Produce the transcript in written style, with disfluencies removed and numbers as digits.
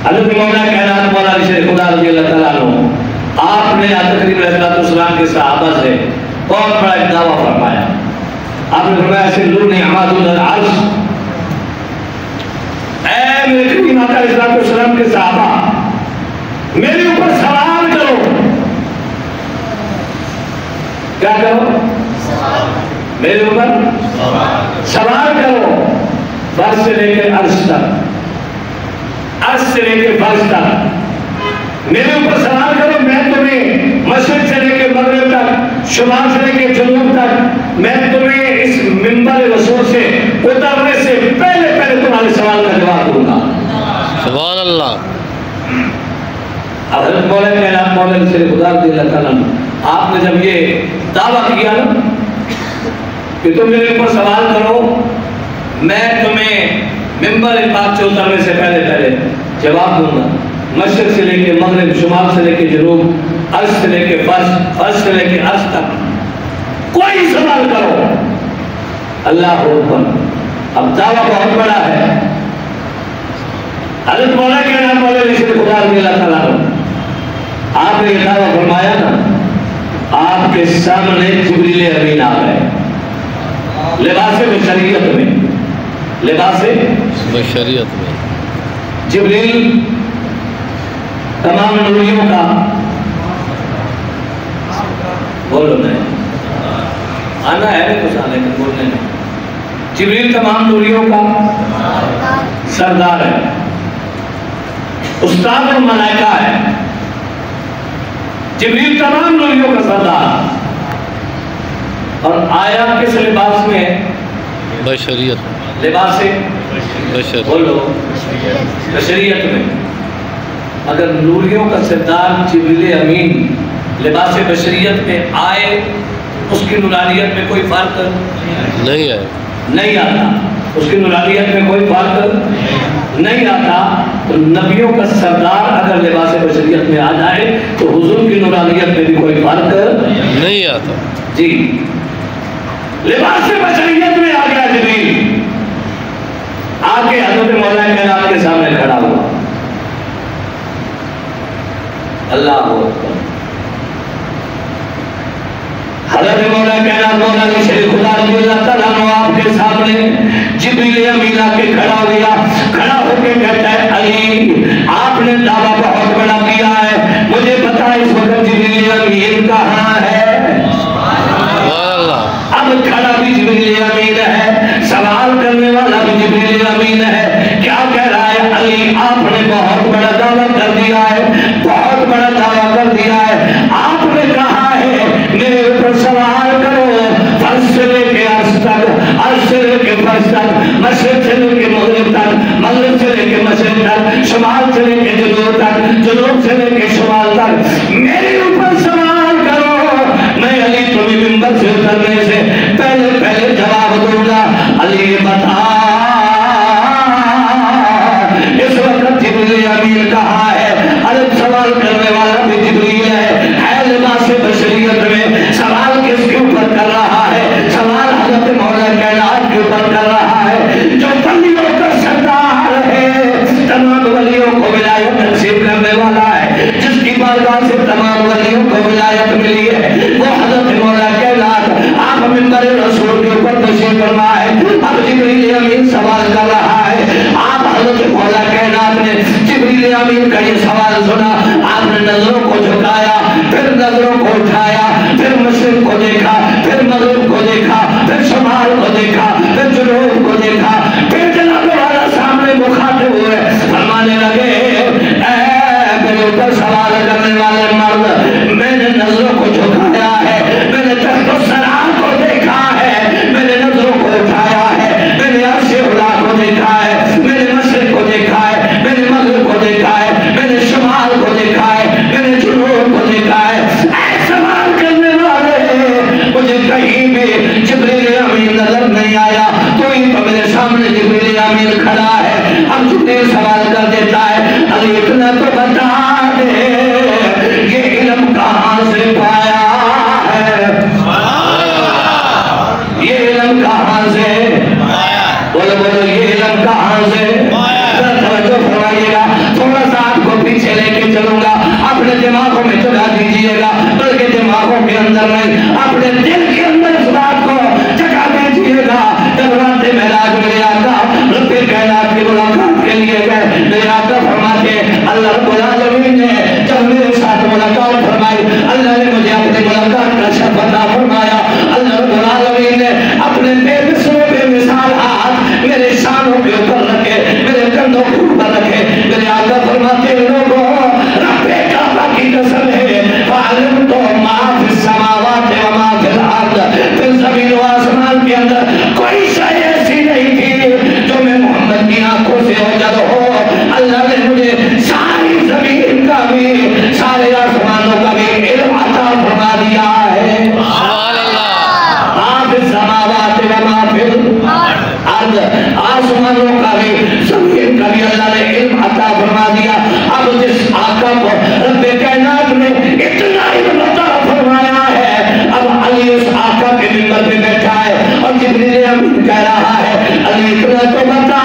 حضرت مولا کائنات مولا علی شیخ خدا رضی اللہ تعالیٰ عنہ آپ نے تقریب علیہ السلام کے صحابہ سے بہت بڑا ایک دعویٰ فرمایا. آپ نے فرمایا سلونی عماد العرش، اے میرے کریم آقا علیہ السلام کے صحابہ میرے اوپر سوال کرو. کیا کرو؟ میرے اوپر سوال کرو. فرش سے لے کے عرش تک، عرش سے لے کے فرش تک میرے اوپر سوال کرو. میں تمہیں مشرق سے لے کے مغرب تک، شمال سے لے کے جنوب تک، میں تمہیں اس منبر رسول سے اترنے سے پہلے تمہارے سوال کا جواب دوں گا. سبحان اللہ. حضرت مولا کائنات مولا علی شیخ خدا رضی اللہ تعالیٰ عنہ آپ نے جب یہ دعویٰ کیا نا کہ تم میرے اوپر سوال کرو، میں تمہیں منبر پاک سے اترنے سے پہلے جواب دوں گا. مشرق سے لے کے مغرب، شمال سے لے کے جنوب، عرش سے لے کے فرش، فرش سے لے کے عرش تک کوئی سوال کرو. اللہ اکبر. اب دعویٰ بہت بڑا ہے. حضرت مولا کائنات مولا علی شیخ خدا رضی اللہ تعالیٰ عنہ آپ نے یہ دعویٰ فرمایا نا، آپ کے سامنے جبریل امین آ گئے لباس بشریت میں. لباس بشریت میں جبریل تمام نوریوں کا، بولو نہیں آنا ہے کچھ آنے کے بولنے میں. جبریل تمام نوریوں کا سردار ہے، استاد اور ملائکہ ہے. جبریل تمام نوریوں کا سردار، اور آیا کس لباس میں؟ بشریت. لباس بشریت. بولو بشریت میں. اگر نوریوں کا سردار جبریل امین لباس بشریت میں آئے، اس کی نورانیت میں کوئی فرق نہیں ہے، نہیں آتا. اس کی نورانیت میں کوئی فرق نہیں آتا. تو نبیوں کا سردار اگر لباس بشریت میں آ جائے تو حضور کی نورانیت میں بھی کوئی فرق نہیں آتا. جی لباس بشریت میں آ گیا جبریل، آگے حضرت مولا کائنات کے سامنے کھڑا ہوا. اللہ اکبر. حضرت مولا کائنات مولا علی شیخ خدا رضی اللہ تعالیٰ عنہ آپ کے سامنے جبریل امین آ کے کھڑا ہو گیا. کھڑا ہو کے کہتا ہے علی آپ نے دعویٰ بہت بڑا کیا ہے، مجھے پتا اس وقت جبریل امین کہاں ہے. اب کھڑا بھی جبریل امین ہے، سوال کرنے والا بھی جبریل امین ہے. کیا کہہ رہا ہے؟ علی آپ نے بہت بڑا دعویٰ کر دیا ہے، بہت بڑا دعویٰ کر دیا ہے. آپ نے کہا ہے میرے اوپر سوال کرو. فرش سے لے کے عرش تک، عرش سے لے کے فرش تک، مشرق سے لے کے مغرب تک، مغرب سے لے کے مشرق تک، شمال سے لے کے جنوب تک، جنوب سے لے کے شمال تک میرے اوپر سوال کرو. میں علی تمہیں منبر سے اترنے سے پہلے جواب دوں گا. علی بتا اس وقت جبریل امین کہاں ہے؟ ارے سوال کرنے والا بھی جبریل ہے لباس بشریت میں. سوال کس کے اوپر کر رہا ہے؟ سوال حضرت مولا کائنات کے اوپر کر رہا ہے جو ولیوں کا سردار ہے، تمام ولیوں کو ولایت نصیب کرنے والا ہے، جس کی بارگاہ سے تمام ولیوں کو ولایت ملی ہے، وہ حضرت مولا کائنات. آپ منبر رسول کے اوپر تشریف فرما ہے. اب جبریل امین سوال کر رہا ہے. آپ حضرت مولا کائنات نے جبریل امین کا یہ سوال سنا. آپ نے نظروں کو جھکایا، پھر نظروں کو اٹھایا، پھر مشرق کو دیکھا، پھر مغرب کو دیکھا، پھر شمال کو دیکھا، پھر جنوب کو دیکھا. پھر جناب والا سامنے مخاطب ہوئے، فرمانے لگے اے میرے اوپر سوال کرنے والے مرد، میں نے نظروں کو جھکایا ہے، میں نے تحت الثری کو دیکھا ہے، میں نے نظروں کو اٹھایا ہے، میں نے عرش اولا کو دیکھا ہے، میں نے مشرق کو دیکھا ہے، میں نے مغرب کو دیکھا ہے، میں نے شمال کو دیکھا ہے، میں نے جنوب کو دیکھا ہے. اے سوال کرنے والے، مجھے کہیں بھی جبریل امین نظر نہیں آیا. تو ہی تو میرے سامنے جبریل امین کھڑا ہے. اب جبریل سوال کر دیتا ہے علی اتنا تو بتا دے یہ علم کہاں سے پایا ہے؟ یہ علم کہاں سے؟ بولو بولو یہ علم کہاں سے؟ توجہ فرمائیے گا. تھوڑا سا پیچھے لے کے چلوں گا. اپنے دماغوں میں جگہ دیجئے گا, بلکہ دماغوں کے اندر نہیں, اپنے دل کے اندر اس بات کو جگہ دیجئے گا. جب رات معراج میرے آقا رب کائنات کی ملاقات کے لیے گئے, میرے آقا فرماتے اللہ رب العالمین نے جب میرے ساتھ ملاقات فرمائی, اللہ نے مجھے اپنی ملاقات کا شرف عطا فرمایا. اللہ رب العالمین نے اپنے بے مثل بے مثال ہاتھ میرے شانوں کے اوپر رکھے, میرے کندھوں کے اوپر رکھے. میرے آقا فرماتے لوگوں رب کعبہ کی قسم ہے, فعلمت ما فی السماوات و ما فی الارض, پھر زمین و آسمان کے اندر کوئی شے ایسی نہیں تھی جو میں محمد کی آنکھوں سے اوجھل ہو. اللہ نے مجھے ساری زمین کا بھی سارے آسمانوں کا بھی علم عطا فرما دیا ہے. سبحان اللہ. ما فی السماوات و ما فی الارض, آسمانوں کا بھی زمین کا بھی اللہ نے علم عطا فرما دیا. اب جس آقا کو رب کائنات نے اتنا علم عطا فرمایا ہے, اب علی اس آقا کے منبر پہ بیٹھا ہے اور جبریل امین کہہ رہا ہے علی اتنا تو بتا